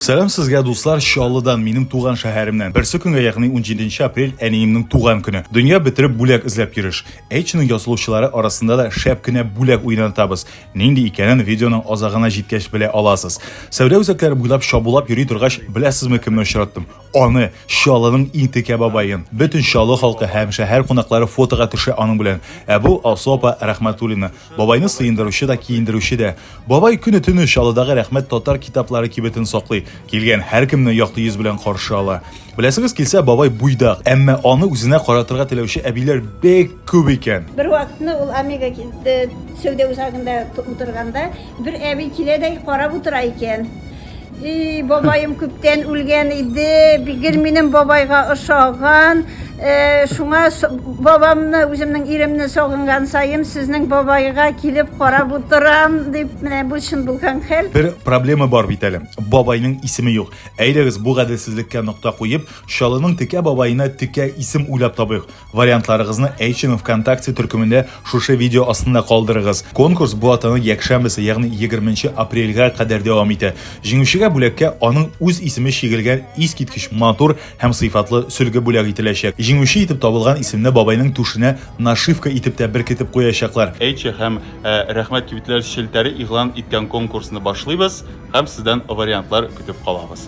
Selam sizga do'stlar, Sholidan, mening tug'an shaharimdan. Bir kunga yaqin 17-aprel aniyimning tug'an kuni. Dunyo bitirib bo'lak izlab yurish. Hning yozuvchilari orasida da shapkina bo'lak o'ynatamiz. Nindi ekanini videoning ozag'ini yetkazib bila olasiz. Savdo uzaklari bo'ylab shobulab yuri turg'ach, bilasizmi kimni uchratdim? Oni, Sholining intika babayin. Butun Sholi xalqi ham shahar qo'noqlari fotoga tushishi oning bilan. Bu Osopa Rahmatulina. Babayni siyindiruvchi da kiyindiruvchi da. Babay kuni tuni Sholidagi rahmat totar kitoblari kibitin saqlay. Kelgan har kimni yoqti yuz bilan qarshi ola. Bilasizki kelsa babay buydoq, ammo oni o'zina qoratirga tilovchi abilar bek ko'p ekan. Bir vaqtni ul Amiga savdo uzag'ida o'tirganda bir abi kileday qarab o'tirar ekan. Babayım köpten o'lgan edi, bir mening babayga o'xshagan. Şuna babamni o'zimning erimni sog'ingan sayım sizning babayga kelib qarab o'tiram deb mana bu shun bo'lgan xil. Bir problema bor bitalim. Babayning ismi yo'q. Aydagiz bu adalsizlikka nuqta qo'yib, Sholining tika babayina tika ism o'ylab toping. Variantlaringizni Hning VKontakte turkumida shusha video ostida qoldirig'iz. Konkurs bu haftaning yakshanbasi, ya'ni 20-aprelga qadar davom etadi. Jinguvchiga bo'lakka uning o'z ismi shigilgan eskitkish motor ham sifatli sulgi bo'lak etilashak. Jinguvchi etib topilgan ismni babayning tushini nashivka etib berkitib qo'yashaklar. Ham rahmat kibitlar shiltari e'lon etgan konkursni boshlaymiz, ham sizdan variantlar kutib qolamiz.